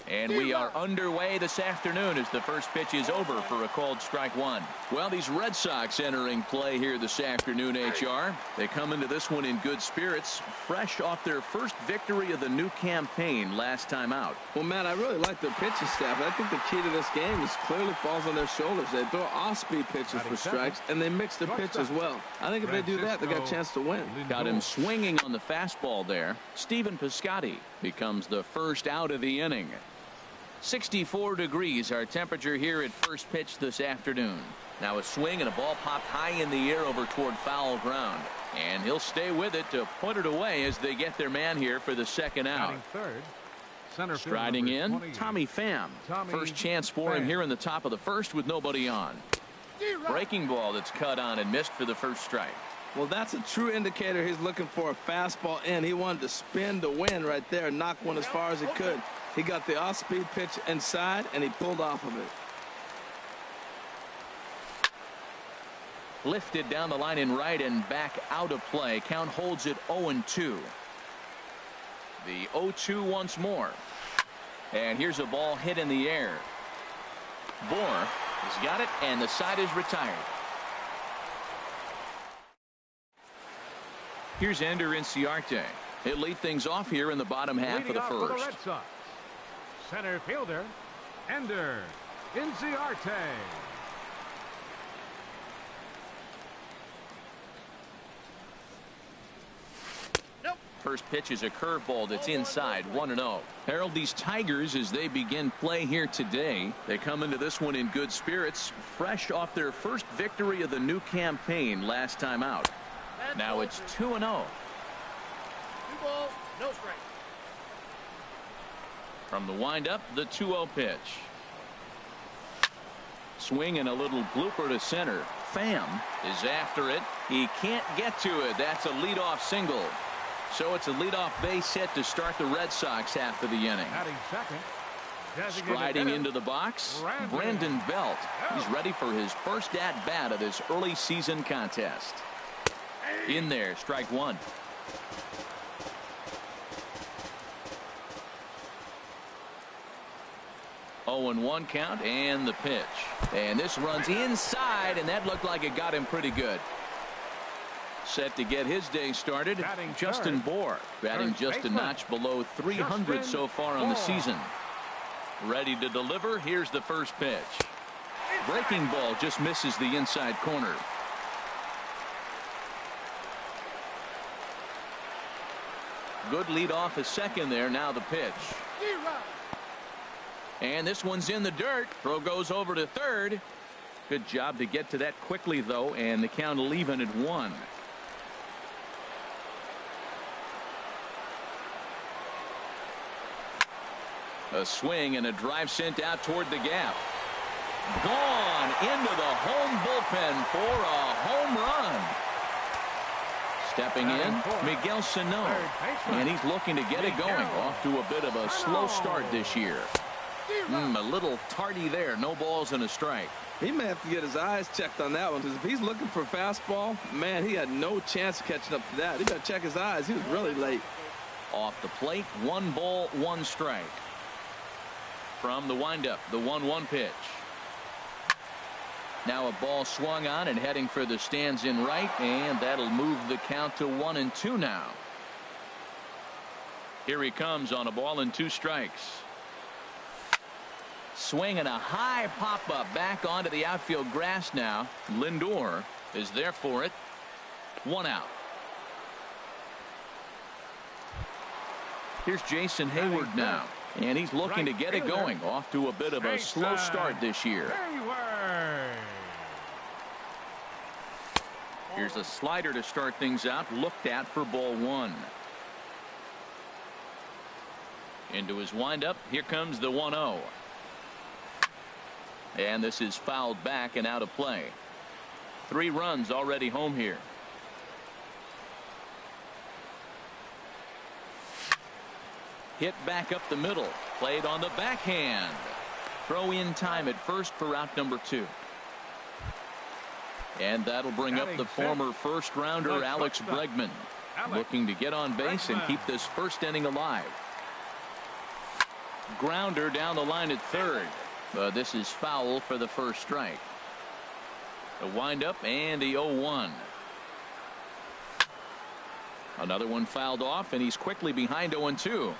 And we are underway this afternoon as the first pitch is over for a called strike one. Well, these Red Sox entering play here this afternoon, HR. They come into this one in good spirits, fresh off their first victory of the new campaign last time out. Well, man, I really like their pitching staff. I think the key to this game is clearly falls on their shoulders. They throw off-speed pitches for strikes, and they mix their pitch as well. I think if they do that, they got a chance to win. Got him swinging on the fastball there. Steven Piscotty becomes the first out of the inning. 64 degrees our temperature here at first pitch this afternoon. Now a swing and a ball popped high in the air over toward foul ground, and he'll stay with it to put it away as they get their man here for the second out. Striding in, Tommy Pham. First chance for him here in the top of the first with nobody on. Breaking ball that's cut on and missed for the first strike. Well, that's a true indicator he's looking for a fastball in. He wanted to spin to win right there, knock one as far as he could. He got the off-speed pitch inside, and he pulled off of it. Lifted down the line in right and back out of play. Count holds it 0-2. The 0-2 once more. And here's a ball hit in the air. Bohr has got it, and the side is retired. Here's Ender Inciarte. He'll lead things off here in the bottom half of the first. Center fielder, Ender Inciarte. First pitch is a curveball that's inside, 1-0. Harold, these Tigers, as they begin play here today, they come into this one in good spirits, fresh off their first victory of the new campaign last time out. Now it's 2-0. 2 balls, no strike. From the windup, the 2-0 pitch. Swing and a little blooper to center. Pham is after it. He can't get to it. That's a leadoff single. So it's a leadoff base hit to start the Red Sox half of the inning. Striding into the box, Brandon Belt. He's ready for his first at-bat of this early season contest. In there, strike one. Oh, and 1 count, and the pitch. And this runs inside, and that looked like it got him pretty good. Set to get his day started, Justin Bohr, batting just a notch below 300 so far on the season. Ready to deliver. Here's the first pitch. Breaking ball just misses the inside corner. Good lead off a second there. Now the pitch. And this one's in the dirt. Throw goes over to third. Good job to get to that quickly, though, and the count will even at 1. A swing and a drive sent out toward the gap. Gone into the home bullpen for a home run. Stepping in, Miguel Sano, and he's looking to get it going. Off to a bit of a slow start this year. A little tardy there. No balls and a strike. He may have to get his eyes checked on that one, because if he's looking for a fastball, man, he had no chance of catching up to that. He got to check his eyes. He was really late. Off the plate, 1 ball, 1 strike. From the windup, the 1-1 pitch. Now a ball swung on and heading for the stands in right, and that'll move the count to 1-2 now. Here he comes on a ball and 2 strikes. Swing and a high pop-up back onto the outfield grass now. Lindor is there for it. 1 out. Here's Jason Hayward now, and he's looking to get it going. Off to a bit of a slow start this year. Here's a slider to start things out, looked at for ball 1. Into his windup, here comes the 1-0. And this is fouled back and out of play. 3 runs already home here. Hit back up the middle. Played on the backhand. Throw in time at first for out number 2. And that'll bring up the former first rounder Alex Bregman, looking to get on base and keep this first inning alive. Grounder down the line at third. But this is foul for the first strike. The windup and the 0-1. Another one fouled off, and he's quickly behind 0-2.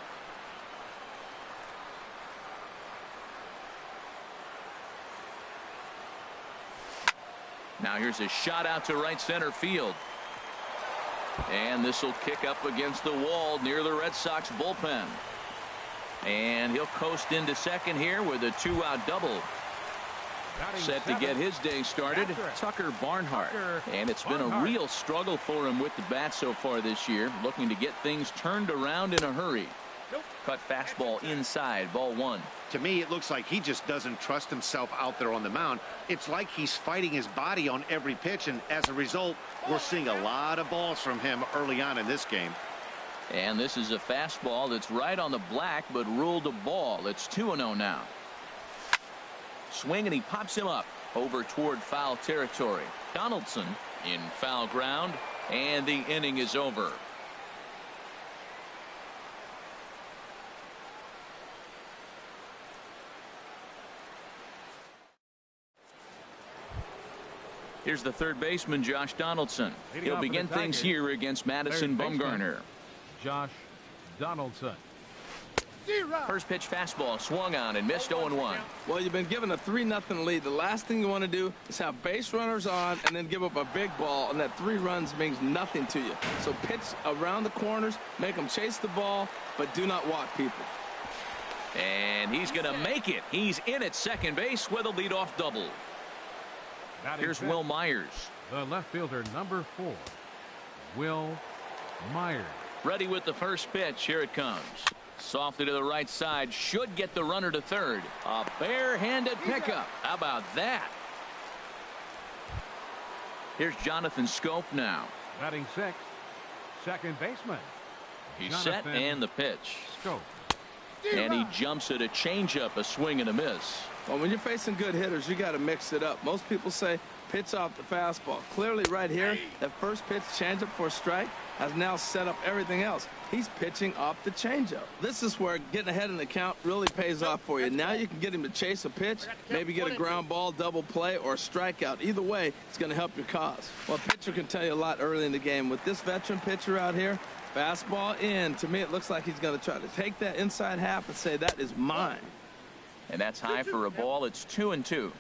Now here's a shot out to right center field. And this will kick up against the wall near the Red Sox bullpen. And he'll coast into second here with a 2-out double. Set to get his day started, Tucker Barnhart. And it's been a real struggle for him with the bat so far this year, looking to get things turned around in a hurry. Cut fastball inside, ball 1. To me, it looks like he just doesn't trust himself out there on the mound. It's like he's fighting his body on every pitch, and as a result, we're seeing a lot of balls from him early on in this game. And this is a fastball that's right on the black, but ruled a ball. It's 2-0 now. Swing, and he pops him up over toward foul territory. Donaldson in foul ground, and the inning is over. Here's the third baseman, Josh Donaldson. He'll begin things here against Madison Bumgarner. Josh Donaldson. First pitch fastball swung on and missed 0-1. Well, you've been given a 3-0 lead. The last thing you want to do is have base runners on and then give up a big ball, and that 3 runs means nothing to you. So pitch around the corners, make them chase the ball, but do not walk people. And he's going to make it. He's in at second base with a leadoff double. Here's Will Myers. The left fielder, number 4, Will Myers. Ready with the first pitch. Here it comes. Softly to the right side. Should get the runner to third. A bare-handed pickup. How about that? Here's Jonathan Schoop now. Batting 6th, second baseman. He's set and the pitch. Schoop. And he jumps at a changeup, a swing and a miss. Well, when you're facing good hitters, you got to mix it up. Most people say pitch off the fastball. Clearly right here, that first pitch changeup for a strike has now set up everything else. He's pitching off the changeup. This is where getting ahead in the count really pays off for you. Now you can get him to chase a pitch, maybe get a ground ball, double play, or a strikeout. Either way, it's going to help your cause. Well, a pitcher can tell you a lot early in the game. With this veteran pitcher out here, fastball in. To me, it looks like he's going to try to take that inside half and say, that is mine. And that's high for a ball. It's 2-2.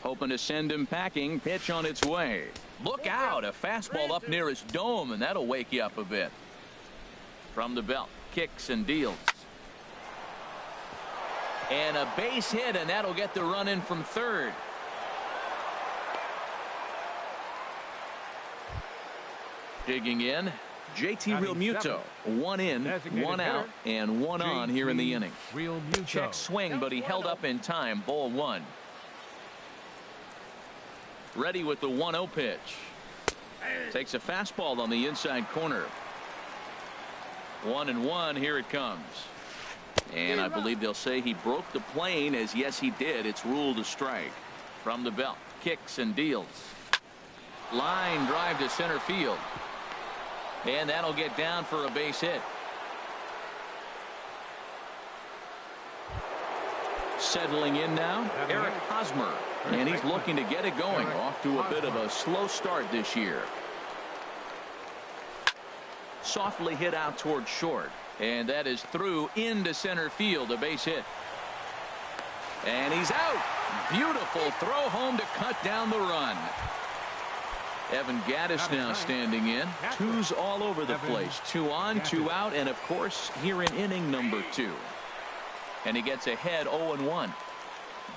Hoping to send him packing. Pitch on its way. Look out. A fastball up near his dome, and that'll wake you up a bit. From the belt. Kicks and deals. And a base hit, and that'll get the run in from third. Digging in, JT Realmuto. 1 in, 1 out, and 1 on here in the inning. Check swing, but he held up in time. Ball 1. Ready with the 1-0 pitch. Takes a fastball on the inside corner. 1-1. Here it comes. And I believe they'll say he broke the plane, as yes he did. It's ruled a strike. From the belt. Kicks and deals. Line drive to center field. And that'll get down for a base hit. Settling in now, Eric Hosmer. And he's looking to get it going. Off to a bit of a slow start this year. Softly hit out toward short. And that is through into center field. A base hit. And he's out. Beautiful throw home to cut down the run. Evan Gattis now standing in. 2s all over the place. 2 on, 2 out, and of course here in inning number 2. And he gets ahead 0-1.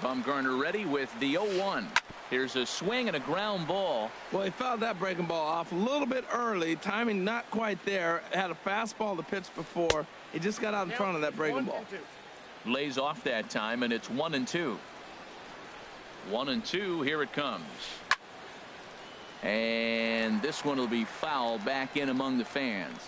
Bumgarner ready with the 0-1. Here's a swing and a ground ball. Well, he fouled that breaking ball off a little bit early. Timing not quite there. Had a fastball to pitch before. He just got out in front of that breaking ball. Lays off that time, and it's 1-2. 1-2. Here it comes. And this one will be foul back in among the fans.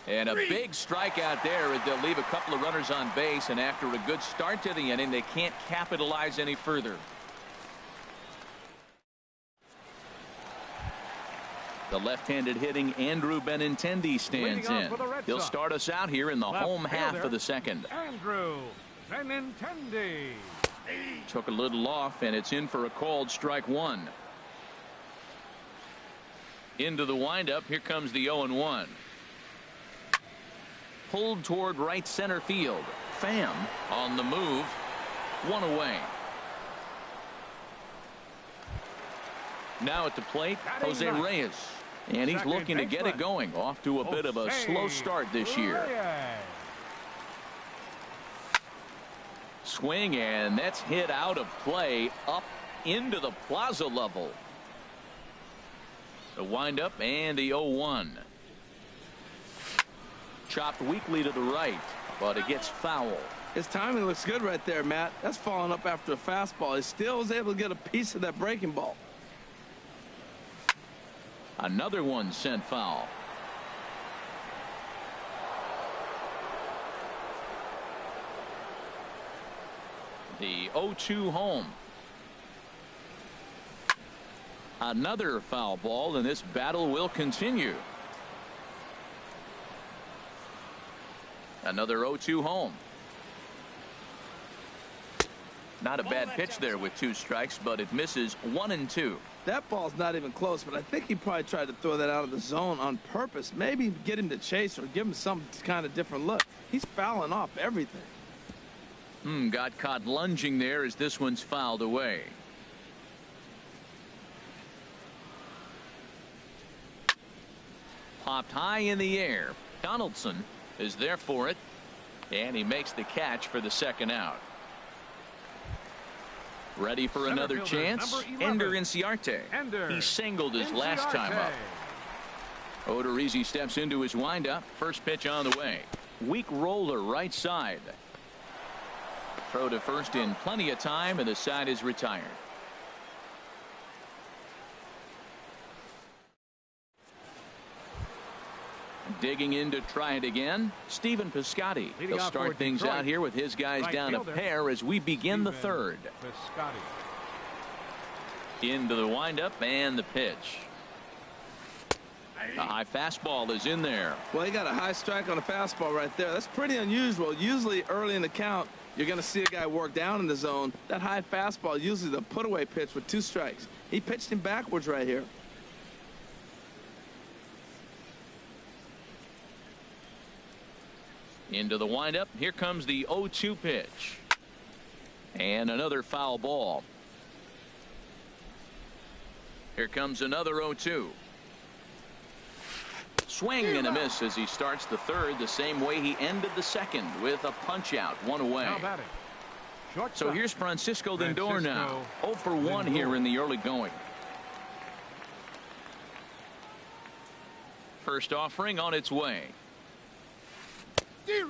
And a big strikeout there. They'll leave a couple of runners on base, and after a good start to the inning, they can't capitalize any further. The left-handed hitting Andrew Benintendi stands in. He'll start us out here in the home half of the second. Andrew Benintendi. Took a little off, and it's in for a called strike one. Into the windup. Here comes the 0-1. Pulled toward right center field. Pham on the move. One away. Now at the plate, Jose Reyes. And he's looking to get it going. Off to a bit of a slow start this year. Swing, and that's hit out of play up into the plaza level. The windup and the 0-1. Chopped weakly to the right, but it gets foul. His timing looks good right there, Matt. That's falling up after a fastball. He still was able to get a piece of that breaking ball. Another one sent foul. The 0-2 home. Another foul ball, and this battle will continue. Another 0-2 home. Not a bad pitch there with 2 strikes, but it misses 1-2. That ball's not even close, but I think he probably tried to throw that out of the zone on purpose. Maybe get him to chase or give him some kind of different look. He's fouling off everything. Got caught lunging there as this one's fouled away. Popped high in the air. Donaldson is there for it, and he makes the catch for the second out. Ready for another chance. Ender Inciarte. He singled his last time up. Odorizzi steps into his windup. First pitch on the way. Weak roller right side. Throw to first in plenty of time, and the side is retired. Digging in to try it again, Stephen Piscotty. He'll start things out here with his guys down a pair as we begin the third. Into the windup and the pitch. A high fastball is in there. Well, he got a high strike on a fastball right there. That's pretty unusual. Usually early in the count, you're going to see a guy work down in the zone. That high fastball, usually the put-away pitch with 2 strikes. He pitched him backwards right here. Into the windup. Here comes the 0-2 pitch. And another foul ball. Here comes another 0-2. Swing and a miss as he starts the third the same way he ended the second with a punch out, 1 away. So here's Francisco Lindor now. 0 for 1 here in the early going. First offering on its way.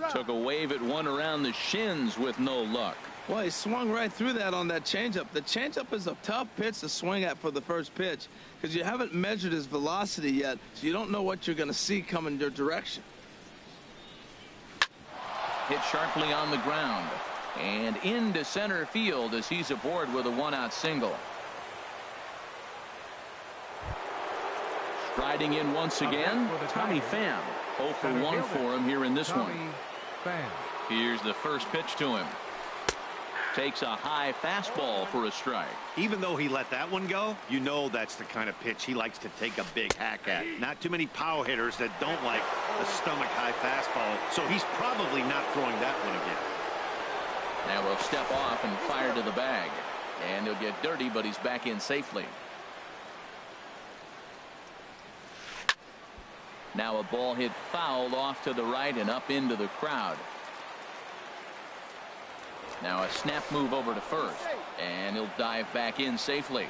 Took a wave at one around the shins with no luck. Well, he swung right through that on that changeup. The changeup is a tough pitch to swing at for the first pitch because you haven't measured his velocity yet, so you don't know what you're going to see coming your direction. Hit sharply on the ground and into center field as he's aboard with a 1-out single. Striding in once again, Tommy Pham. 0 for 1 for him here in this one. Here's the first pitch to him. Takes a high fastball for a strike. Even though he let that one go, you know that's the kind of pitch he likes to take a big hack at. Not too many power hitters that don't like a stomach high fastball, so he's probably not throwing that one again. Now we'll step off and fire to the bag. And he'll get dirty, but he's back in safely. Now a ball hit foul off to the right and up into the crowd. Now a snap move over to first, and he'll dive back in safely.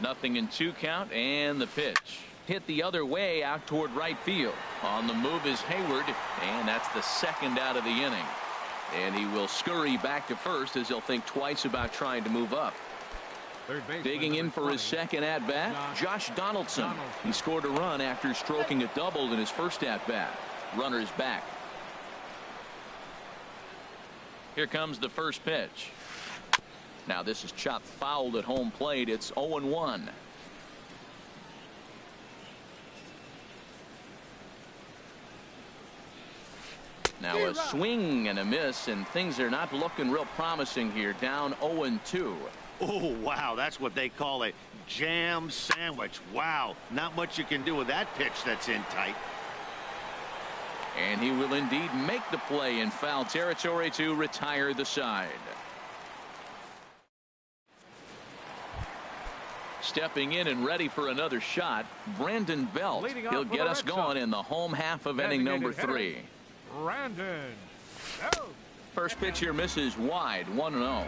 0-2 count, and the pitch. Hit the other way out toward right field. On the move is Hayward, and that's the second out of the inning. And he will scurry back to first as he'll think twice about trying to move up. Digging in for his second at-bat, Josh Donaldson. He scored a run after stroking a double in his first at-bat. Runner's back. Here comes the first pitch. Now this is chopped fouled at home plate. It's 0-1. Now a swing and a miss, and things are not looking real promising here. Down 0-2. Oh, wow, that's what they call a jam sandwich. Wow, not much you can do with that pitch that's in tight. And he will indeed make the play in foul territory to retire the side. Stepping in and ready for another shot, Brandon Belt. He'll get us going in the home half of inning number 3. Brandon Belt. First pitch here misses wide, 1-0.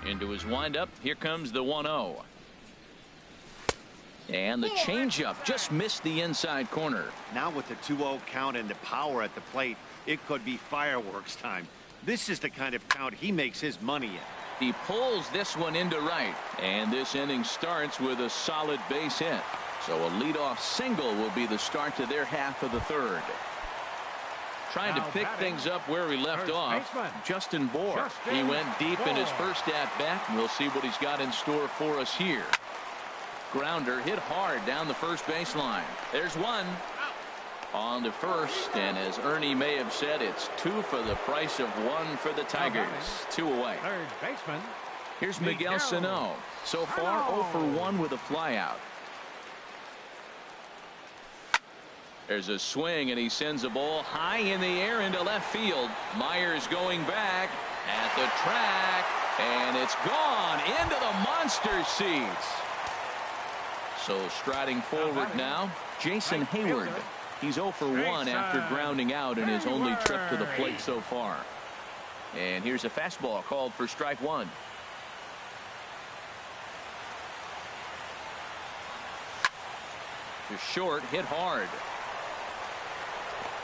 Into his windup, here comes the 1-0. And the changeup just missed the inside corner. Now with the 2-0 count and the power at the plate, it could be fireworks time. This is the kind of count he makes his money in. He pulls this one into right, and this inning starts with a solid base hit. So a leadoff single will be the start to their half of the third. Trying to pick things up where he left off, Justin Bohr. He went deep in his first at-bat, and we'll see what he's got in store for us here. Grounder hit hard down the first baseline. There's one on the first, and as Ernie may have said, it's 2 for the price of 1 for the Tigers. 2 away. Third baseman. Here's Miguel Sano. So far 0 for 1 with a flyout. There's a swing, and he sends a ball high in the air into left field. Myers going back at the track, and it's gone into the monster seats. So striding forward now, Jason Hayward. He's 0 for 1 after grounding out in his only trip to the plate so far. And here's a fastball called for strike 1. To short, hit hard.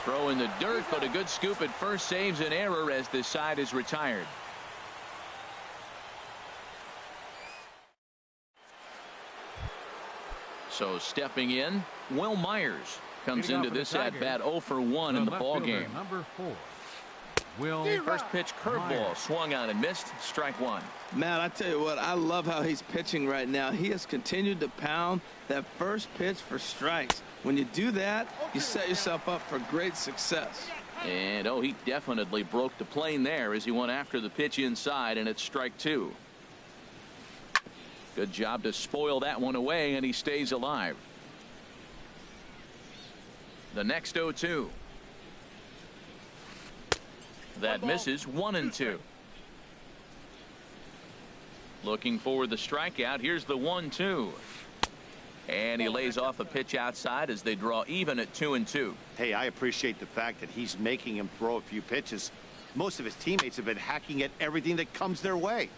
Throw in the dirt, but a good scoop at first saves an error as this side is retired. So stepping in, Will Myers comes into this at bat 0 for 1 in the ball game. Number 4. Will First pitch curveball swung on and missed. Strike 1. Man, I tell you what, I love how he's pitching right now. He has continued to pound that first pitch for strikes. When you do that, you set yourself up for great success. And oh, he definitely broke the plane there as he went after the pitch inside, and it's strike 2. Good job to spoil that one away, and he stays alive. The next 0-2. That misses. 1-2. Looking for the strikeout. Here's the 1-2. And he lays off a pitch outside as they draw even at 2-2. Hey, I appreciate the fact that he's making him throw a few pitches. Most of his teammates have been hacking at everything that comes their way.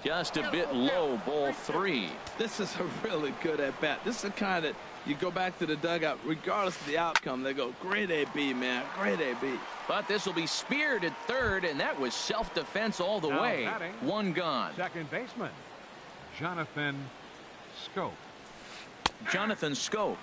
Just a bit low, ball 3. This is a really good at-bat. This is the kind that you go back to the dugout, regardless of the outcome, they go, great AB, man, great AB. But this will be speared at third, and that was self-defense all the way. Batting, 1 gone. second baseman, Jonathan Schoop. Jonathan Schoop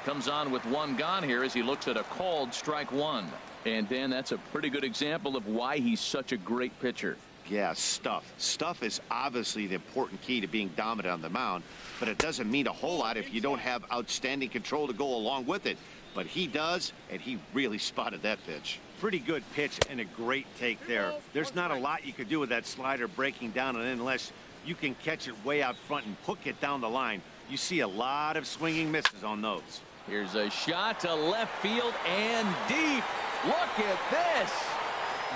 comes on with 1 gone here as he looks at a called strike 1. And Dan, that's a pretty good example of why he's such a great pitcher. Yeah, stuff. Stuff is obviously the important key to being dominant on the mound, but it doesn't mean a whole lot if you don't have outstanding control to go along with it. But he does, and he really spotted that pitch. Pretty good pitch and a great take there. There's not a lot you could do with that slider breaking down, and unless you can catch it way out front and hook it down the line, you see a lot of swinging misses on those. Here's a shot to left field and deep. Look at this.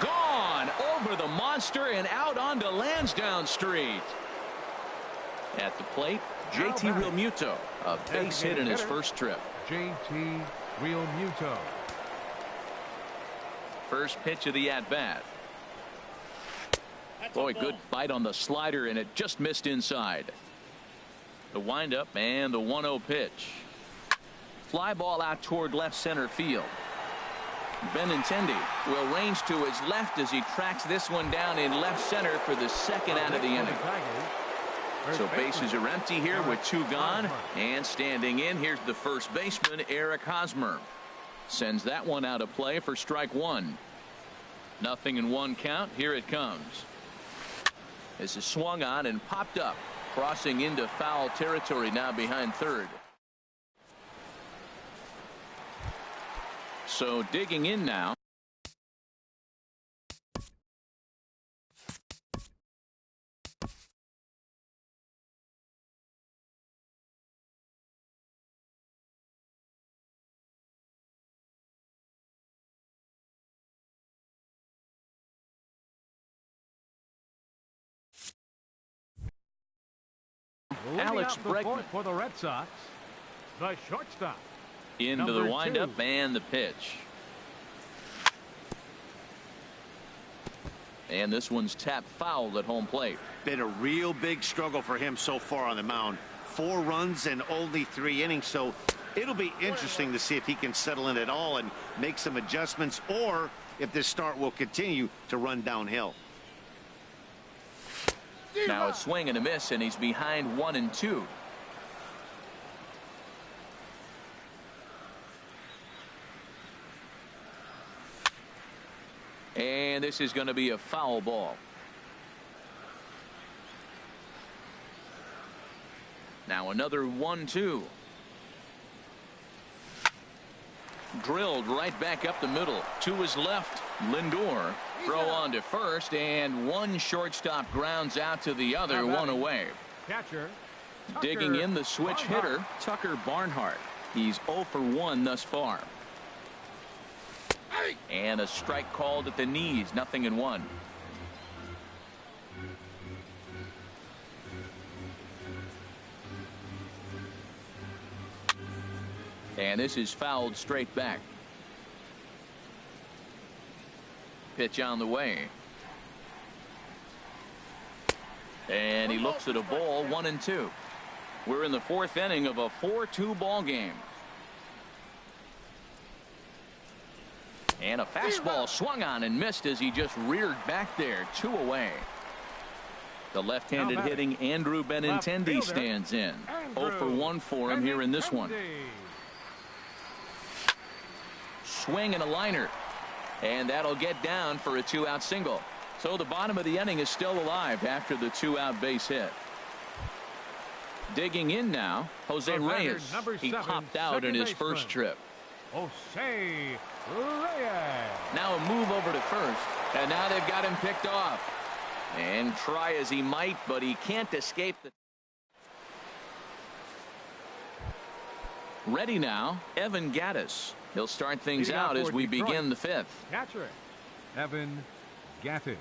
Gone over the monster and out onto Lansdowne Street. At the plate, JT Realmuto, a base hit in his first trip. JT Realmuto. First pitch of the at-bat. Boy, good bite on the slider, and it just missed inside. The windup and the 1-0 pitch. Fly ball out toward left center field. Benintendi will range to his left as he tracks this one down in left center for the second out of the inning. So bases are empty here with 2 gone, and standing in, here's the first baseman, Eric Hosmer. Sends that one out of play for strike 1. Nothing in 1 count. Here it comes. This is swung on and popped up. Crossing into foul territory now behind third. So digging in now. Alex Bregman for the Red Sox, the shortstop. Into the windup and the pitch. And this one's tapped foul at home plate. Been a real big struggle for him so far on the mound. 4 runs and only 3 innings, so it'll be interesting to see if he can settle in at all and make some adjustments, or if this start will continue to run downhill. Now a swing and a miss, and he's behind 1-2. And this is going to be a foul ball. Now another 1-2. Drilled right back up the middle. To his left, Lindor. Throw on to first, and one shortstop grounds out to the other, one away. Catcher. Digging in the switch hitter, Tucker Barnhart. He's 0 for 1 thus far. And a strike called at the knees, 0-1. And this is fouled straight back. Pitch on the way. And he looks at a ball, 1-2. We're in the 4th inning of a 4-2 ball game. And a fastball swung on and missed as he just reared back there, 2 away. The left-handed hitting Andrew Benintendi stands in. 0 for 1 for him here in this one. Swing and a liner. And that'll get down for a 2-out single. So the bottom of the inning is still alive after the 2-out base hit. Digging in now, Jose Reyes. He popped out in his first trip. Jose Reyes. Now a move over to first, and now they've got him picked off. And try as he might, but he can't escape the. Ready now, Evan Gattis. He'll start things out as we begin the 5th. Catcher, Evan Gattis.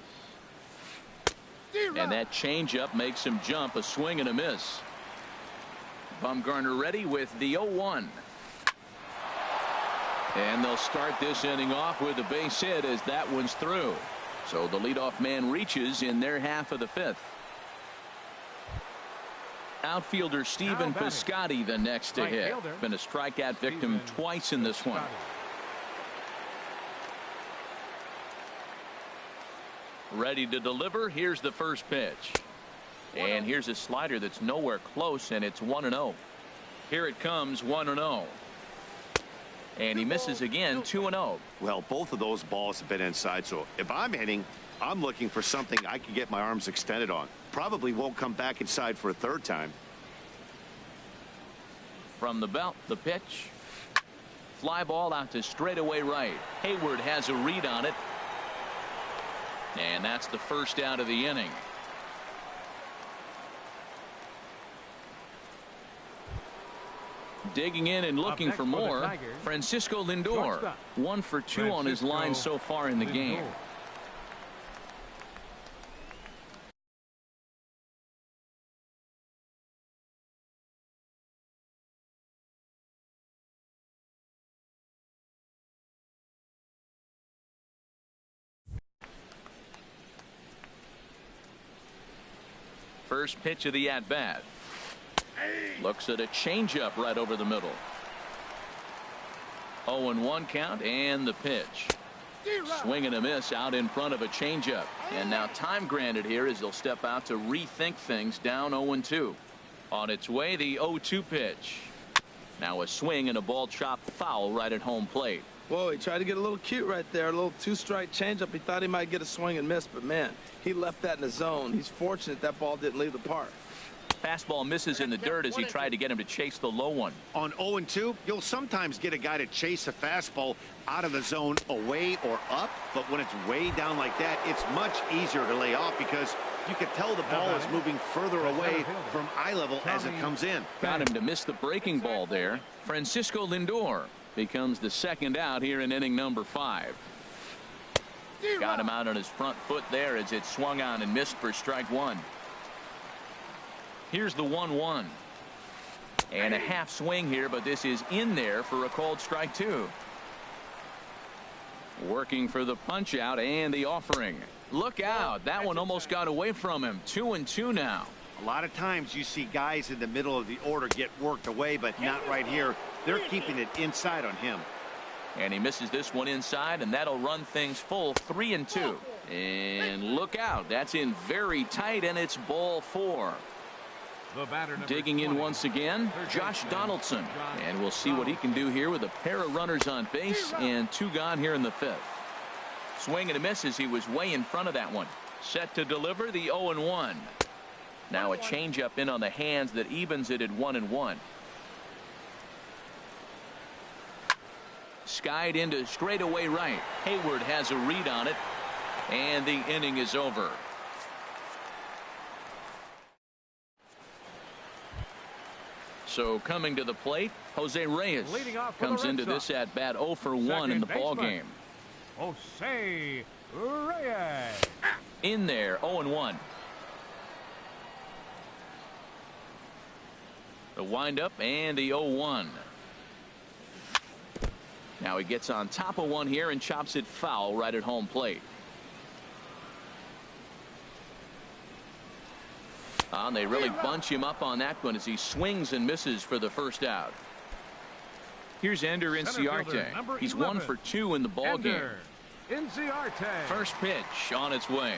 And that changeup makes him jump, a swing and a miss. Bumgarner ready with the 0-1. And they'll start this inning off with a base hit as that one's through. So the leadoff man reaches in their half of the 5th. Outfielder Sie7e Piscotty the next to hit. Been a strikeout victim twice in this one. Ready to deliver. Here's the first pitch. And here's a slider that's nowhere close, and it's 1-0. Here it comes, 1-0. And he misses again, 2-0. Well, both of those balls have been inside, so if I'm hitting, I'm looking for something I can get my arms extended on. Probably won't come back inside for a 3rd time. From the belt, the pitch. Fly ball out to straightaway right. Hayward has a read on it. And that's the first out of the inning. Digging in and looking for more, Francisco Lindor. 1 for 2 on his line so far in the game. First pitch of the at-bat. Looks at a changeup right over the middle. 0-1 count, and the pitch. Swing and a miss out in front of a changeup. And now time granted here as they'll step out to rethink things, down 0-2. On its way, the 0-2 pitch. Now a swing and a ball chopped foul right at home plate. Whoa, he tried to get a little cute right there. A little 2-strike changeup. He thought he might get a swing and miss, but man, he left that in the zone. He's fortunate that ball didn't leave the park. Fastball misses in the dirt as he tried to get him to chase the low one. On 0-2, you'll sometimes get a guy to chase a fastball out of the zone away or up, but when it's way down like that, it's much easier to lay off because you can tell the ball is moving further away from eye level as it comes in. Got him to miss the breaking ball there. Francisco Lindor becomes the second out here in inning number 5. Got him out on his front foot there as it swung on and missed for strike 1. Here's the 1-1. And a half swing here, but this is in there for a called strike 2. Working for the punch out and the offering. Look out. That one almost got away from him. 2-2 now. A lot of times you see guys in the middle of the order get worked away, but not right here. They're keeping it inside on him. And he misses this one inside, and that'll run things full 3-2. And look out. That's in very tight, and it's ball 4. Digging in once again, Josh Donaldson. And we'll see what he can do here with a pair of runners on base and 2 gone here in the 5th. Swing and a miss as he was way in front of that one. Set to deliver the 0-1. Now a changeup in on the hands that evens it at 1-1. Skied into straightaway right. Hayward has a read on it, and the inning is over. So coming to the plate, Jose Reyes comes into this at bat 0 for 1 in the ball game. Jose Reyes. In there, 0-1. The windup and the 0-1. Now he gets on top of one here and chops it foul right at home plate. And they really bunch him up on that one as he swings and misses for the first out. Here's Ender Inciarte. He's 1 for 2 in the ball game. First pitch on its way.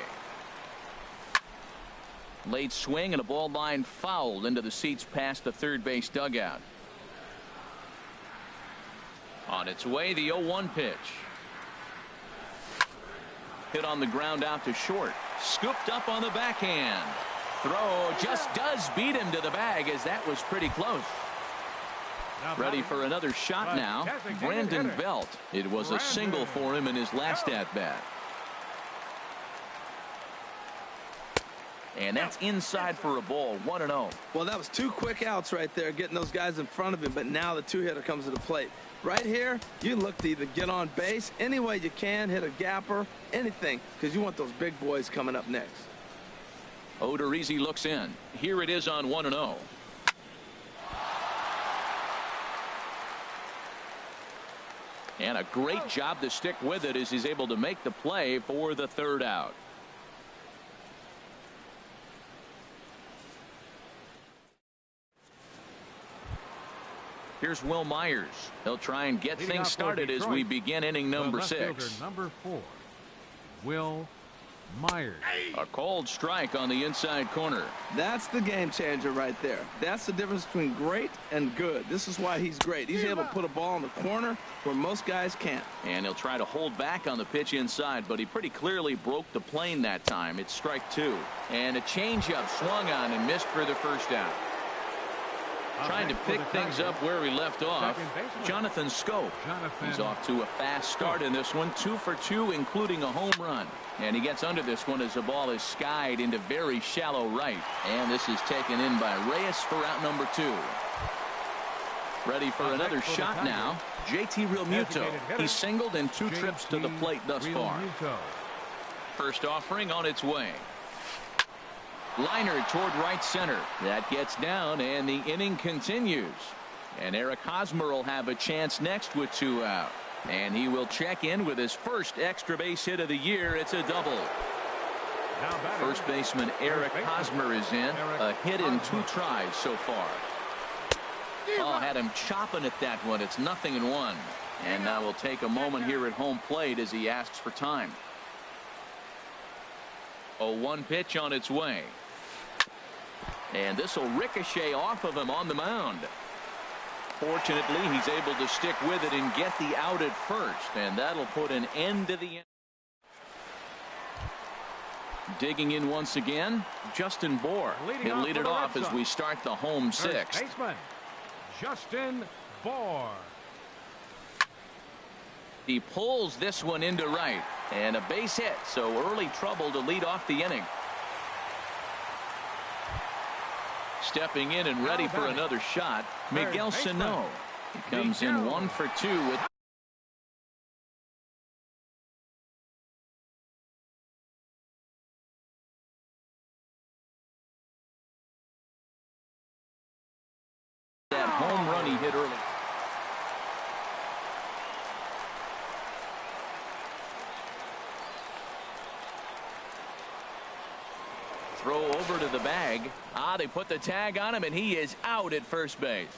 Late swing and a ball line fouled into the seats past the third base dugout. On its way, the 0-1 pitch. Hit on the ground out to short. Scooped up on the backhand. Throw just does beat him to the bag as that was pretty close. Ready for another shot now. Brandon Belt. It was a single for him in his last at-bat. And that's inside for a ball. 1-0. Well, that was 2 quick outs right there, getting those guys in front of him, but now the 2-hitter comes to the plate. Right here, you look to either get on base any way you can, hit a gapper, anything, because you want those big boys coming up next. Odorizzi looks in. Here it is on 1-0. And a great job to stick with it as he's able to make the play for the 3rd out. Here's Will Myers. He'll try and get things started as we begin inning number 6. Number 4, Will Myers. A called strike on the inside corner. That's the game changer right there. That's the difference between great and good. This is why he's great. He's able to put a ball in the corner where most guys can't. And he'll try to hold back on the pitch inside, but he pretty clearly broke the plane that time. It's strike 2. And a changeup swung on and missed for the first out. Trying to pick things up where he left off, Jonathan Schoop. He's off to a fast start in this one, 2 for 2, including a home run. And he gets under this one as the ball is skied into very shallow right. And this is taken in by Reyes for out number 2. Ready for another shot now. JT Realmuto. He's singled in 2 trips to the plate thus far. First offering on its way. Liner toward right center. That gets down, and the inning continues. And Eric Hosmer will have a chance next with 2 out. And he will check in with his first extra base hit of the year. It's a double. First baseman Eric Hosmer is in. A hit in 2 tries so far. Oh, had him chopping at that one. It's 0-1. And now we'll take a moment here at home plate as he asks for time. 0-1 pitch on its way. And this will ricochet off of him on the mound. Fortunately, he's able to stick with it and get the out at first, and that'll put an end to the inning. Digging in once again, Justin Bohr. He'll lead it off as we start the home sixth. Baseman, Justin Bohr. He pulls this one into right, and a base hit, so early trouble to lead off the inning. Stepping in and ready for another shot, Miguel Sano. He comes in 1 for 2 with that home run he hit early. Throw over to the bag. They put the tag on him, and he is out at first base.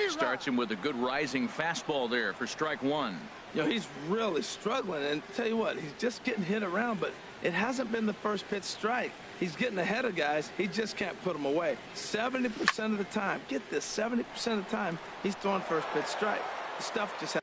Starts him with a good rising fastball there for strike one. You know, he's really struggling, and tell you what, he's just getting hit around, but it hasn't been the first pitch strike. He's getting ahead of guys. He just can't put them away. 70% of the time, get this, 70% of the time, he's throwing first pitch strike. The stuff just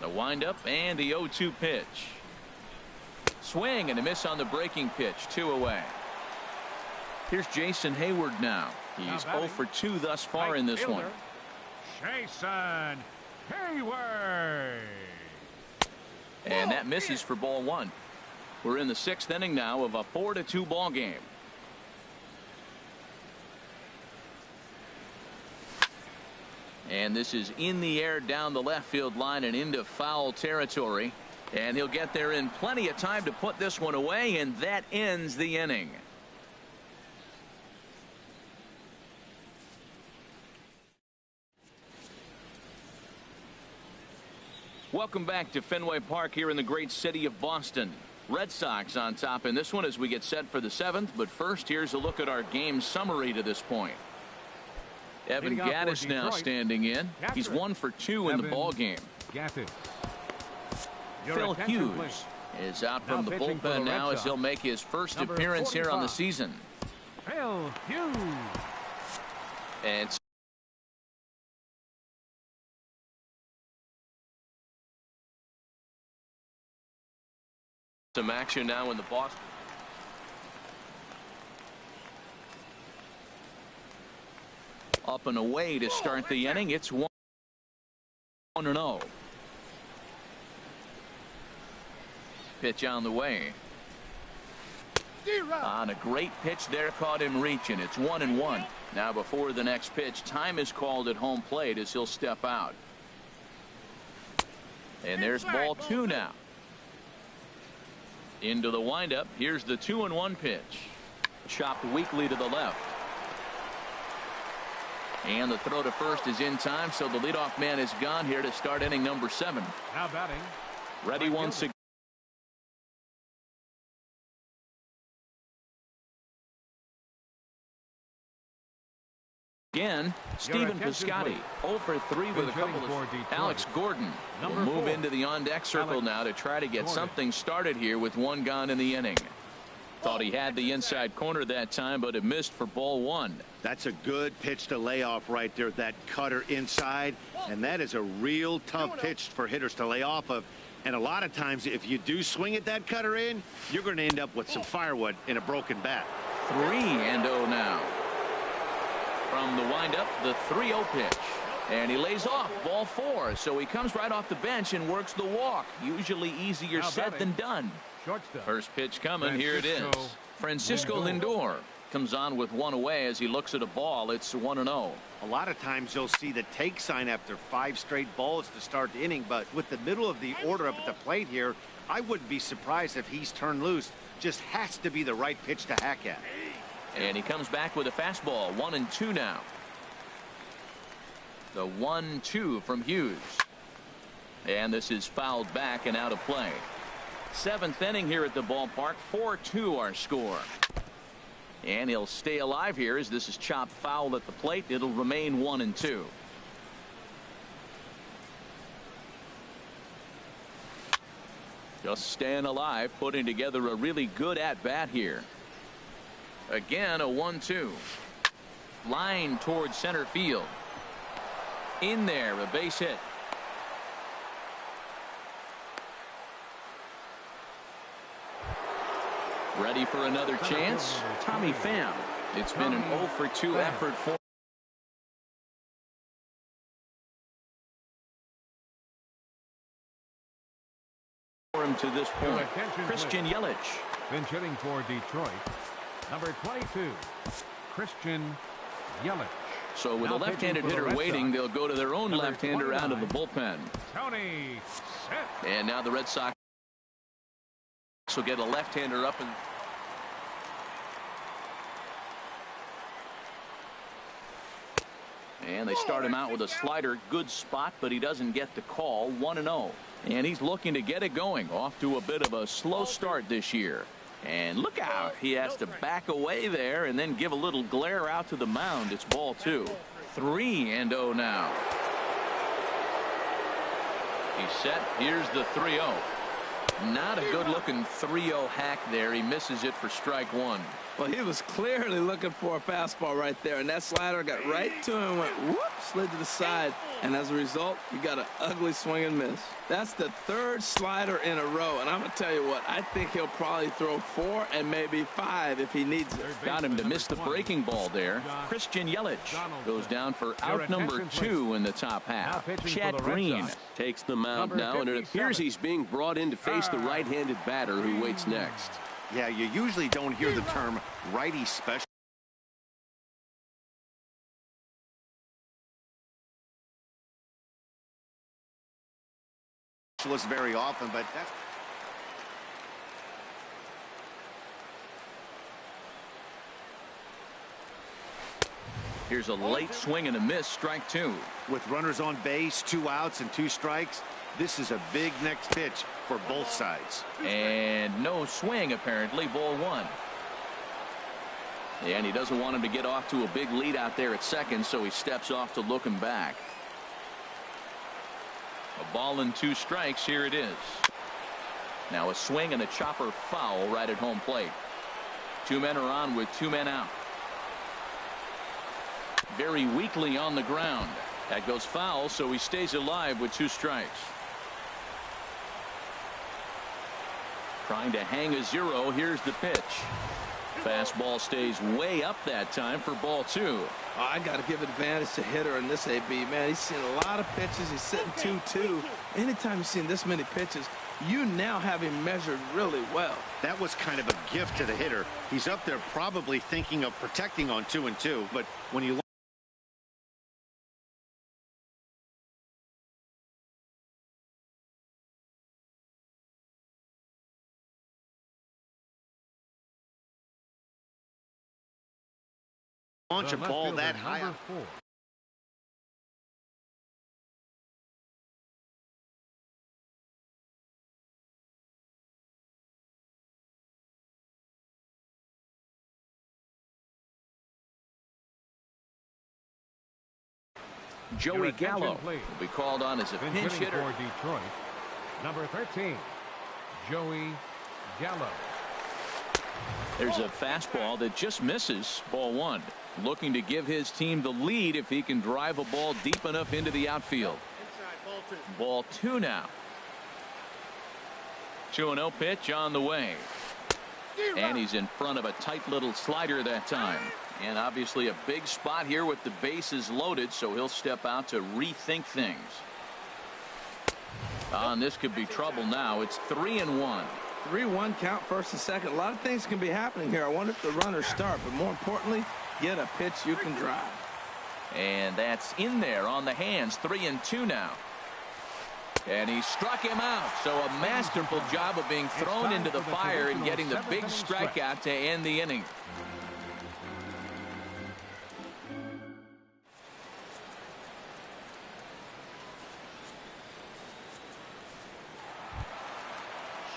The windup and the 0-2 pitch. Swing and a miss on the breaking pitch. 2 away. Here's Jason Hayward now. He's 0 for 2 thus far in this one. Jason Hayward. And that misses for ball 1. We're in the 6th inning now of a 4-2 ball game. And this is in the air down the left field line and into foul territory. And he'll get there in plenty of time to put this one away, and that ends the inning. Welcome back to Fenway Park here in the great city of Boston. Red Sox on top in this one as we get set for the 7th. But first, here's a look at our game summary to this point. Evan Gattis now standing in. He's 1 for 2 in the ball game. Phil Hughes is out from the bullpen now as he'll make his first appearance here on the season. Phil Hughes. And some action now in the Boston. Up and away to start the inning. It's 1-0. Pitch on the way. On a great pitch there, caught him reaching. It's 1-1. Now before the next pitch, time is called at home plate as he'll step out. And there's ball 2 now. Into the windup. Here's the 2-1 pitch. Chopped weakly to the left. And the throw to first is in time, so the leadoff man is gone here to start inning number 7. Now batting. Ready once again. Stephen Piscotty 0 for 3 with a couple of. Alex Gordon will move into the on-deck circle now to try to get something started here with 1 gone in the inning. Thought he had the inside corner that time, but it missed for ball 1. That's a good pitch to lay off right there, that cutter inside, and that is a real tough pitch for hitters to lay off of. And a lot of times if you do swing at that cutter in, you're going to end up with some firewood in a broken bat. 3-0 now. From the windup, the 3-0 pitch. And he lays off ball 4, so he comes right off the bench and works the walk. Usually easier said than done. First pitch coming. Here it is. Francisco Lindor comes on with 1 away as he looks at a ball. It's 1-0. A lot of times you'll see the take sign after 5 straight balls to start the inning, but with the middle of the order up at the plate here, I wouldn't be surprised if he's turned loose. Just has to be the right pitch to hack at. And he comes back with a fastball. 1-2 now. The 1-2 from Hughes. And this is fouled back and out of play. 7th inning here at the ballpark. 4-2 our score. And he'll stay alive here as this is chopped foul at the plate. It'll remain 1-2. Just staying alive, putting together a really good at-bat here. Again, a 1-2. Line towards center field. In there, a base hit. Ready for another chance? Tommy Pham. It's been an 0-for-2 effort for him to this point. Christian Yelich. Pinch hitting for Detroit, number 22, Christian Yelich. So with a left-handed hitter waiting, they'll go to their own left-hander out of the bullpen. Tony Set. And now the Red Sox will get a left-hander up and they start him out with a slider. Good spot, but he doesn't get the call. 1-0. And he's looking to get it going. Off to a bit of a slow start this year. And look out. He has to back away there and then give a little glare out to the mound. It's ball 2. 3-0 now. He's set. Here's the 3-0. Not a good looking 3-0 hack there. He misses it for strike 1. Well, he was clearly looking for a fastball right there, and that slider got right to him and went whoop, slid to the side, and as a result, he got an ugly swing and miss. That's the 3rd slider in a row, and I'm going to tell you what, I think he'll probably throw 4 and maybe 5 if he needs it. Got him to miss the breaking ball there. Christian Yelich goes down for out number 2 in the top half. Chad Green takes the mound now, and it appears he's being brought in to face the right-handed batter who waits next. Yeah, you usually don't hear the term righty specialist very often, but that's... Here's a late swing and a miss. Strike 2. With runners on base, 2 outs and 2 strikes, this is a big next pitch for both sides. And no swing, apparently. Ball 1. And he doesn't want him to get off to a big lead out there at second, so he steps off to look him back. A ball and 2 strikes. Here it is. Now a swing and a chopper foul right at home plate. 2 men are on with 2 men out. Very weakly on the ground. That goes foul, so he stays alive with 2 strikes. Trying to hang a 0. Here's the pitch. Fastball stays way up that time for ball 2. Oh, I got to give advantage to hitter in this AB. Man, he's seen a lot of pitches. He's sitting 2-2. Anytime you've seen this many pitches, you now have him measured really well. That was kind of a gift to the hitter. He's up there probably thinking of protecting on 2-2, but when you launch a ball that high. Number 4. Joey Gallo will be called on as a pinch hitter. For Detroit, number 13, Joey Gallo. There's a fastball that just misses. Ball 1. Looking to give his team the lead if he can drive a ball deep enough into the outfield. Ball 2 now. 2-0 pitch on the way. And he's in front of a tight little slider that time. And obviously a big spot here with the bases loaded, so he'll step out to rethink things. And this could be trouble now. It's 3-1. 3-1 count, first and second. A lot of things can be happening here. I wonder if the runners start, but more importantly, get a pitch you can drive. And that's in there on the hands. 3-2 now. And he struck him out. So a masterful job of being thrown into the fire and getting the big strikeout to end the inning.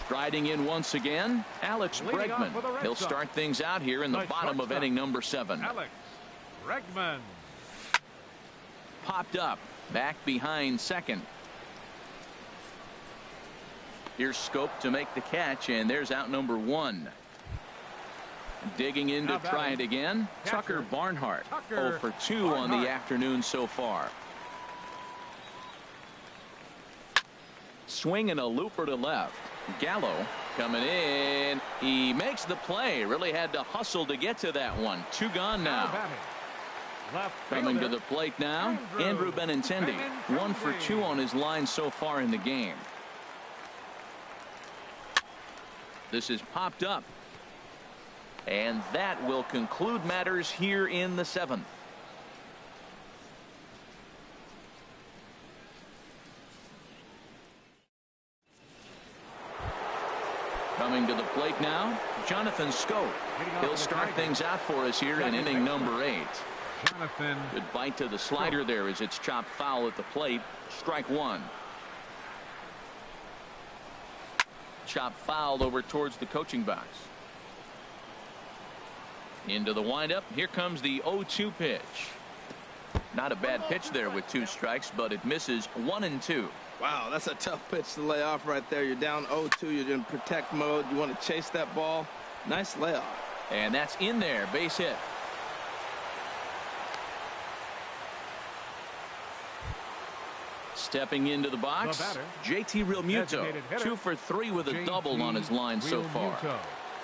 Striding in once again, Alex Bregman. He'll start things out here in the bottom of inning number 7. Alex Bregman. Popped up, back behind second. Here's Scope to make the catch, and there's out number 1. Digging in to try it again, Tucker Barnhart. 0 for 2 on the afternoon so far. Swing and a looper to left. Gallo coming in. He makes the play. Really had to hustle to get to that one. 2 gone now. Coming to the plate now, Andrew Benintendi. 1 for 2 on his line so far in the game. This is popped up. And that will conclude matters here in the 7th. Coming to the plate now, Jonathan Scope. He'll start things out for us here in inning number 8. Jonathan. Good bite to the slider there as it's chopped foul at the plate. Strike 1. Chop fouled over towards the coaching box. Into the windup. Here comes the 0-2 pitch. Not a bad pitch there with 2 strikes, but it misses 1 and 2. Wow, that's a tough pitch to lay off right there. You're down 0-2. You're in protect mode. You want to chase that ball. Nice layoff. And that's in there. Base hit. Stepping into the box, JT Realmuto. 2 for 3 with a double on his line so far.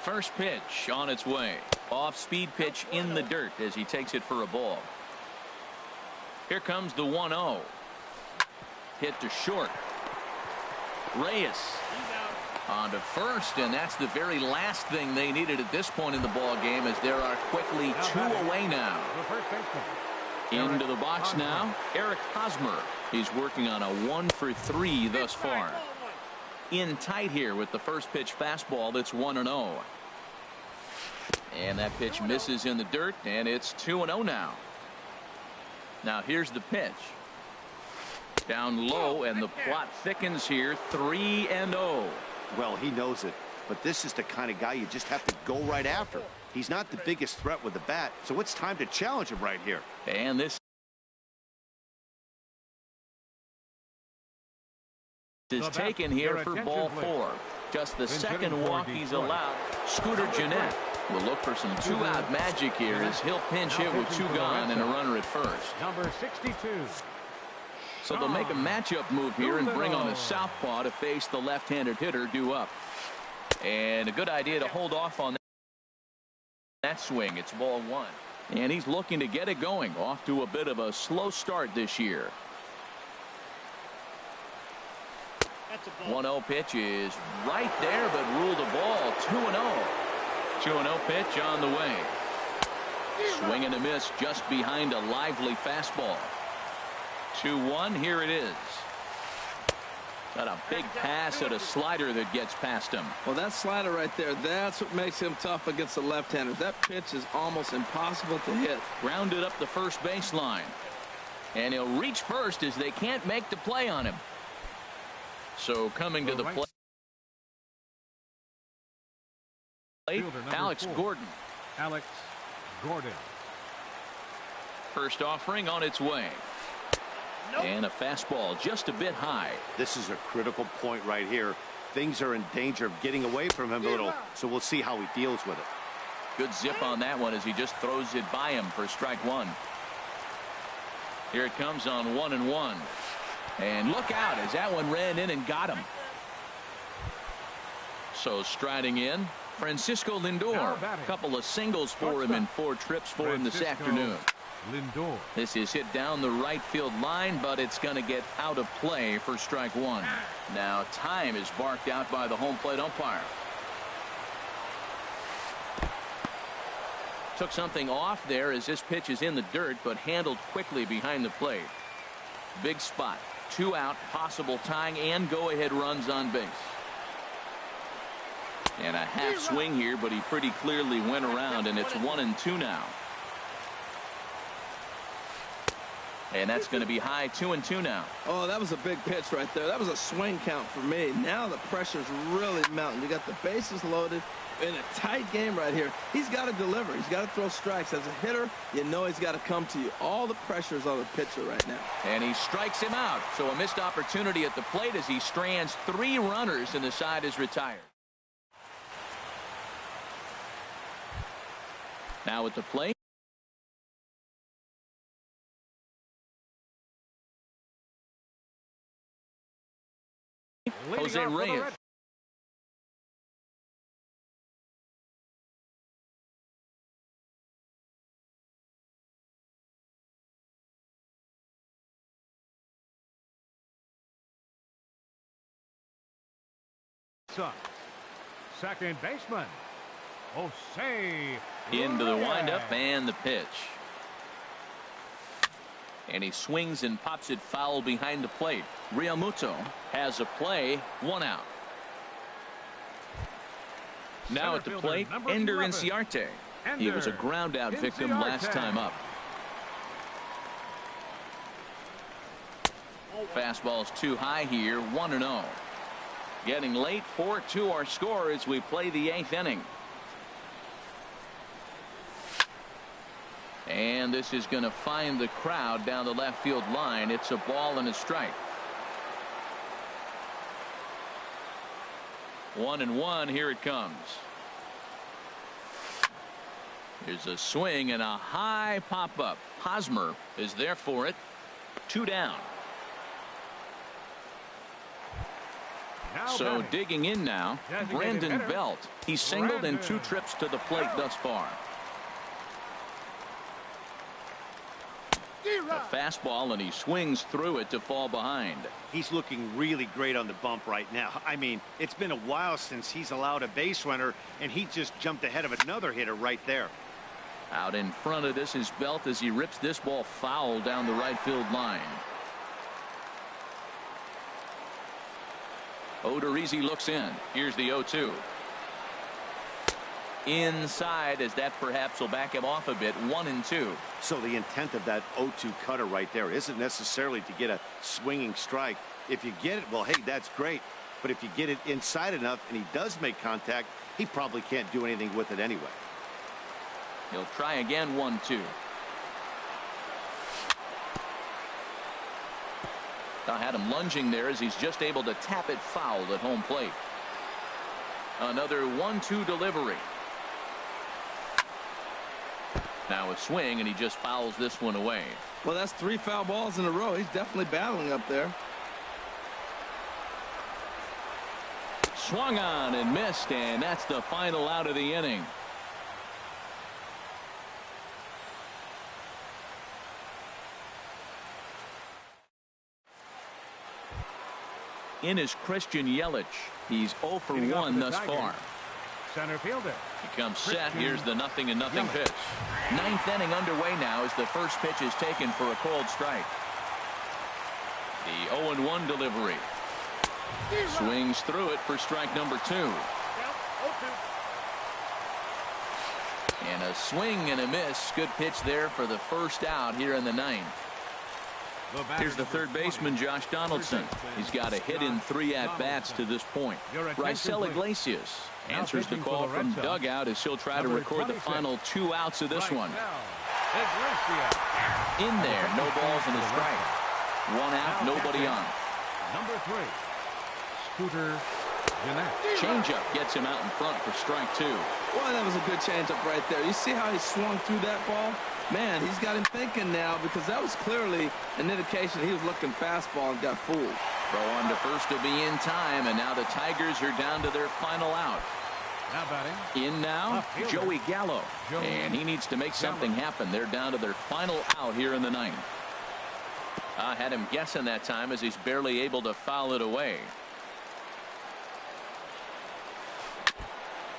First pitch on its way. Off-speed pitch in the dirt as he takes it for a ball. Here comes the 1-0. Hit to short. Reyes on to first, and that's the very last thing they needed at this point in the ball game, as there are quickly 2 away now. Into the box now, Eric Hosmer. He's working on a 1 for 3 thus far. In tight here with the first pitch fastball. That's 1-0. And that pitch misses in the dirt, and it's 2-0 now. Now here's the pitch. Down low, and the plot thickens here. 3-0. Well, he knows it, but this is the kind of guy you just have to go right after. He's not the biggest threat with the bat, so it's time to challenge him right here. And this is taken here for ball 4. Just the second walk he's allowed. Scooter Gennett will look for some 2-out magic here as he'll pinch hit with 2 gone and a runner at first. Number 62. So they'll make a matchup move here and bring on a southpaw to face the left-handed hitter due up. And a good idea to hold off on that swing. It's ball 1. And he's looking to get it going. Off to a bit of a slow start this year. 1-0 pitch is right there, but ruled a ball. 2-0. 2-0 pitch on the way. Swing and a miss just behind a lively fastball. 2-1. Here it is. Got a big pass at a slider that gets past him. Well, that slider right there, that's what makes him tough against the left-handers. That pitch is almost impossible to hit. Grounded up the first baseline. And he'll reach first as they can't make the play on him. So coming to the plate, Alex Gordon. Alex Gordon. First offering on its way. And a fastball just a bit high. This is a critical point right here. Things are in danger of getting away from him a little, so we'll see how he deals with it. Good zip on that one as he just throws it by him for strike 1. Here it comes on 1-1. And look out as that one ran in and got him. So striding in, Francisco Lindor. A couple of singles for him in 4 trips for him this afternoon. Lindor. This is hit down the right field line, but it's going to get out of play for strike 1. Now time is barked out by the home plate umpire. Took something off there as this pitch is in the dirt, but handled quickly behind the plate. Big spot. 2 out, possible tying and go-ahead runs on base. And a half swing here, but he pretty clearly went around, and it's 1-2 now. And that's going to be high 2-2 now. Oh, that was a big pitch right there. That was a swing count for me. Now the pressure's really mounting. You got the bases loaded in a tight game right here. He's got to deliver. He's got to throw strikes. As a hitter, you know he's got to come to you. All the pressure's on the pitcher right now. And he strikes him out. So a missed opportunity at the plate as he strands 3 runners and the side is retired. Now at the plate. Jose Reyes. Second baseman, Jose Into the Reyes. windup and the pitch. And he swings and pops it foul behind the plate. Realmuto has a play, 1 out. Now at the plate, Ender Inciarte. He was a ground out victim last time up. Fastball's too high here, 1-0. Getting late, 4-2 our score as we play the 8th inning. And this is going to find the crowd down the left field line. It's a ball and a strike. 1-1. Here it comes. Here's a swing and a high pop up. Hosmer is there for it. 2 down. So digging in now, Brandon Belt. He's singled in 2 trips to the plate thus far. A fastball, and he swings through it to fall behind. He's looking really great on the bump right now. I mean, it's been a while since he's allowed a base runner, and he just jumped ahead of another hitter right there. Out in front of this is Belt as he rips this ball foul down the right field line. Odorizzi looks in. Here's the 0-2. Inside, as that perhaps will back him off a bit. 1-2. So the intent of that 0-2 cutter right there isn't necessarily to get a swinging strike. If you get it, well, hey, that's great. But if you get it inside enough and he does make contact, he probably can't do anything with it anyway. He'll try again. 1-2. I had him lunging there as he's just able to tap it foul at home plate. Another 1-2 delivery. Now a swing, and he just fouls this one away. Well, that's 3 foul balls in a row. He's definitely battling up there. Swung on and missed, and that's the final out of the inning. In is Christian Yelich. He's 0 for 1 thus far. Center fielder. He comes set. Here's the 0-0 pitch. 9th inning underway now as the first pitch is taken for a cold strike. The 0-1 delivery. Swings through it for strike number 2. And a swing and a miss. Good pitch there for the first out here in the 9th. Here's the third baseman, Josh Donaldson. He's got a hit in 3 at-bats to this point. Raisel Iglesias answers the call from dugout as he'll try to record the final 2 outs of this one. In there, no balls and a strike. 1 out, nobody on. Number 3, Scooter Gennett. Changeup gets him out in front for strike 2. Boy, that was a good changeup right there. You see how he swung through that ball? Man, he's got him thinking now, because that was clearly an indication he was looking fastball and got fooled. Throw on to first to be in time, and now the Tigers are down to their final out. Now batting. In now, Joey Gallo. And he needs to make something happen. They're down to their final out here in the 9th. I had him guessing that time as he's barely able to foul it away.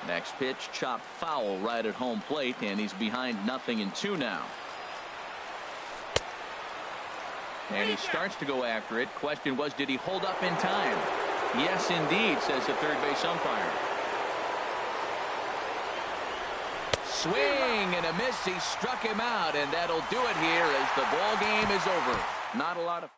Next pitch, chopped foul right at home plate, and he's behind 0-2 now. And he starts to go after it. Question was, did he hold up in time? Yes, indeed, says the third base umpire. swing and a miss. He struck him out, and that'll do it here as the ball game is over. Not a lot of...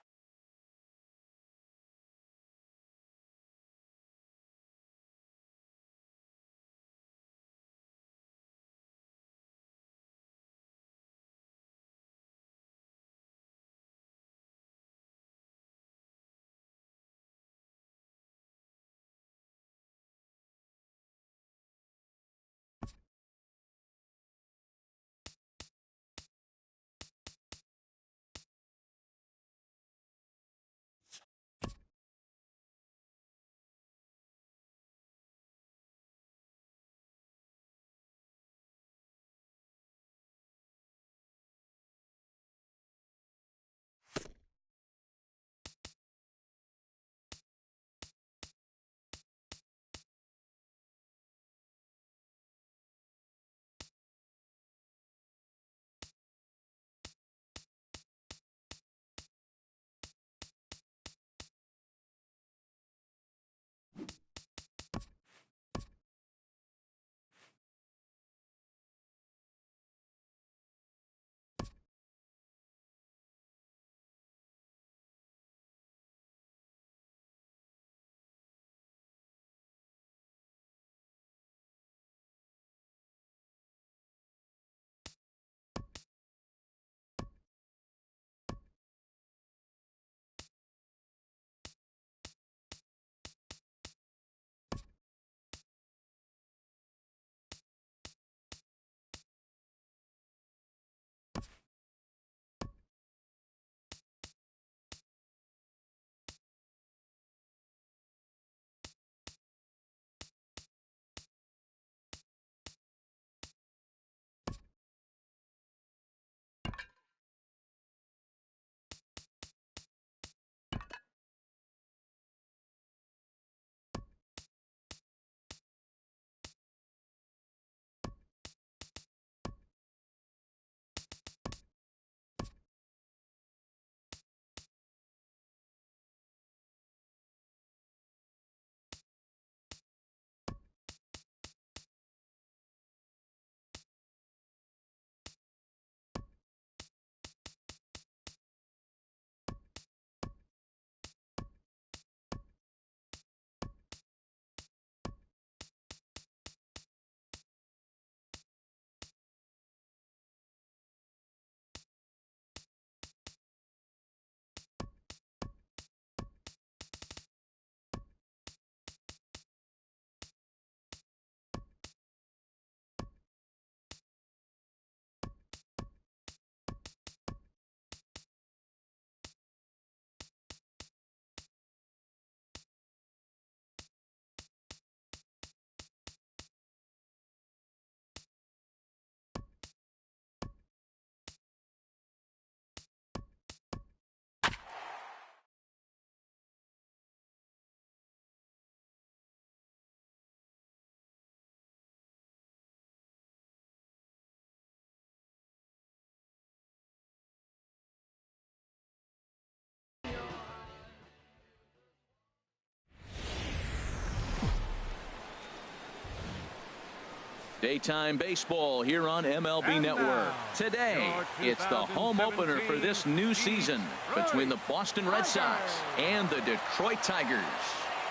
Daytime baseball here on MLB Network. Today, it's the home opener for this new season between the Boston Red Sox and the Detroit Tigers.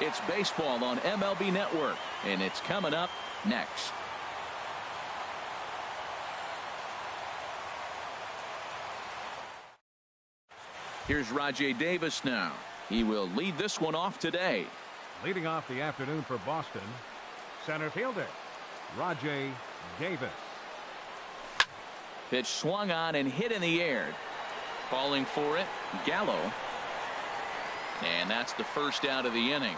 It's baseball on MLB Network, and it's coming up next. Here's Rajai Davis now. He will lead this one off today. Leading off the afternoon for Boston, center fielder Rajai Davis. Pitch swung on and hit in the air. Calling for it, Gallo. And that's the first out of the inning.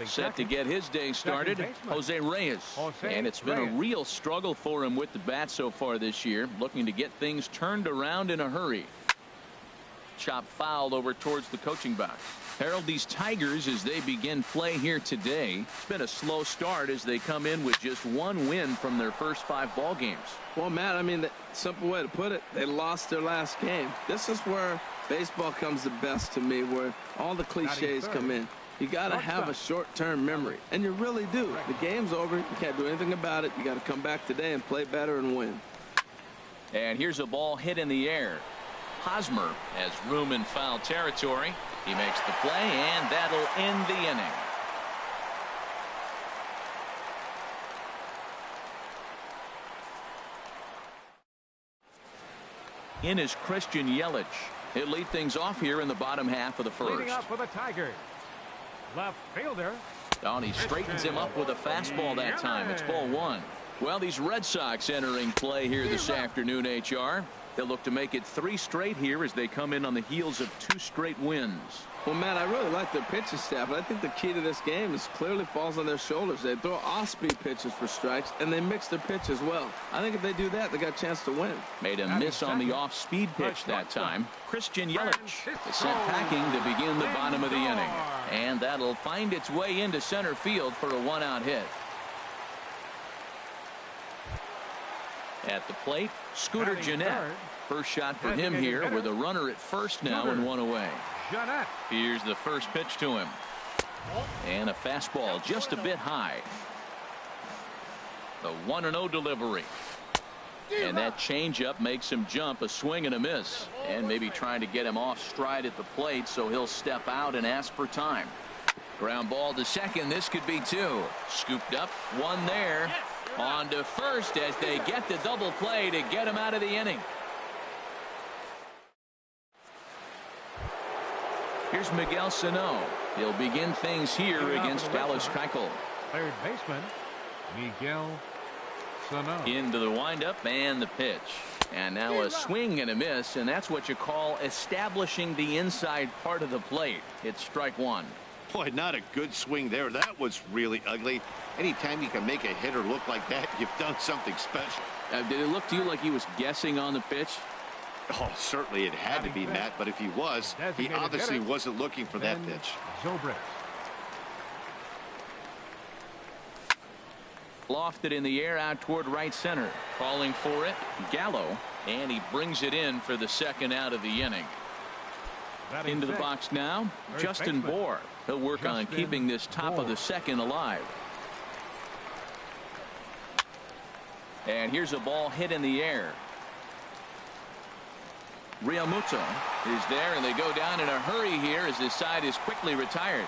Set to get his day started, Jose Reyes. And it's been a real struggle for him with the bat so far this year, looking to get things turned around in a hurry. Chop fouled over towards the coaching box. Harold, these Tigers, as they begin play here today, it's been a slow start as they come in with just one win from their first 5 ball games. Well, Matt, I mean, the simple way to put it, they lost their last game. This is where baseball comes the best to me, where all the cliches come in. You got to have a short-term memory, and you really do. The game's over. You can't do anything about it. You got to come back today and play better and win. And here's a ball hit in the air. Hosmer has room in foul territory. He makes the play, and that'll end the inning. In is Christian Yelich. He'll lead things off here in the bottom half of the first. Leading up for the Tigers, left fielder. Oh, and he straightens him up with a fastball that time. It's ball one. Well, these Red Sox entering play here this afternoon, HR. They'll look to make it 3 straight here as they come in on the heels of 2 straight wins. Well, Matt, I really like their pitching staff, but I think the key to this game is clearly falls on their shoulders. They throw off-speed pitches for strikes, and they mix their pitch as well. I think if they do that, they got a chance to win. Made a miss on the off-speed pitch that time. Christian Yelich is sent packing to begin the bottom of the inning. And that'll find its way into center field for a 1-out hit. At the plate, Scooter Gennett. First shot for him here with a runner at first now and 1 away. Here's the first pitch to him. And a fastball just a bit high. The 1-0 delivery. And that changeup makes him jump. A swing and a miss. And maybe trying to get him off stride at the plate, so he'll step out and ask for time. Ground ball to second. This could be 2. Scooped up. 1 there. On to first as they get the double play to get him out of the inning. Here's Miguel Sano. He'll begin things here against Dallas Keuchel. Third baseman, Miguel Sano. Into the windup and the pitch. And now a swing and a miss, and that's what you call establishing the inside part of the plate. It's strike 1. Boy, not a good swing there. That was really ugly. Anytime you can make a hitter look like that, you've done something special. Did it look to you like he was guessing on the pitch? Oh, certainly it had to be, Matt, but if he was, he obviously wasn't looking for that pitch. Zobrist. Lofted in the air out toward right center. Calling for it, Gallo, and he brings it in for the 2nd out of the inning. Into the box now, Justin Bohr. He'll work on keeping this top of the 2nd alive. And here's a ball hit in the air. Realmuto is there, and they go down in a hurry here as this side is quickly retired.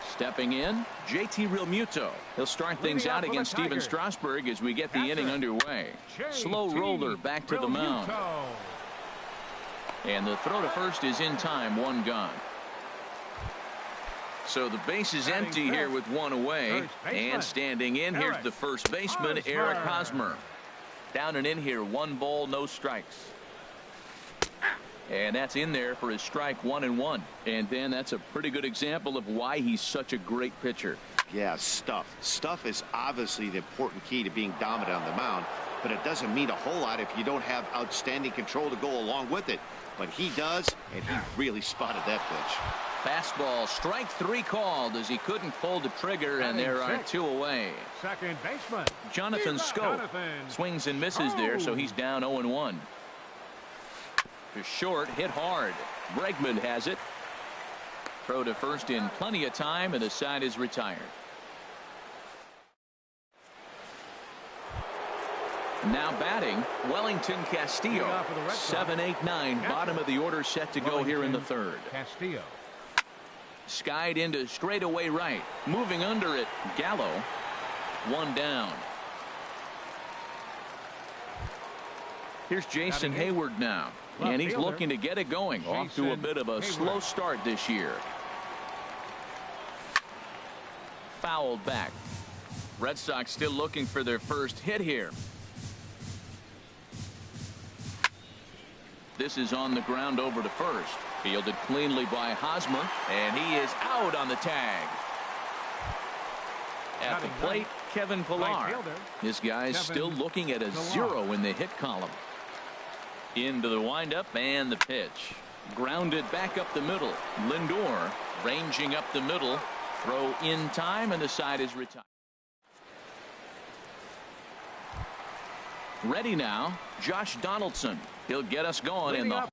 Stepping in, JT Realmuto. He'll start things out against Steven Strasburg as we get the inning underway. Slow roller back to the mound. And the throw to first is in time, 1 gone. So the base is empty here with 1 away. And standing in, here's the first baseman, Eric Hosmer. Down and in here, 1 ball, no strikes. And that's in there for his strike 1 and 1. And then that's a pretty good example of why he's such a great pitcher. Yeah, stuff. Stuff is obviously the important key to being dominant on the mound, but it doesn't mean a whole lot if you don't have outstanding control to go along with it. But he does, and he really spotted that pitch. Fastball, strike 3 called as he couldn't pull the trigger, and there are 2 away. Second baseman, Jonathan Schoop swings and misses there, so he's down 0-1. To short, hit hard. Bregman has it. Throw to first in plenty of time, and the side is retired. Now batting, Wellington Castillo. 7-8-9, bottom of the order set to go here in the 3rd. Castillo. Skied into straightaway right. Moving under it, Gallo. 1 down. Here's Jason Hayward now. And he's looking to get it going. Off to a bit of a slow start this year. Fouled back. Red Sox still looking for their first hit here. This is on the ground over to first. Fielded cleanly by Hosmer. And he is out on the tag. At the plate, Kevin Pillar. This guy's still looking at a 0 in the hit column. Into the windup and the pitch. Grounded back up the middle. Lindor ranging up the middle. Throw in time, and the side is retired. Ready now, Josh Donaldson. He'll get us going in the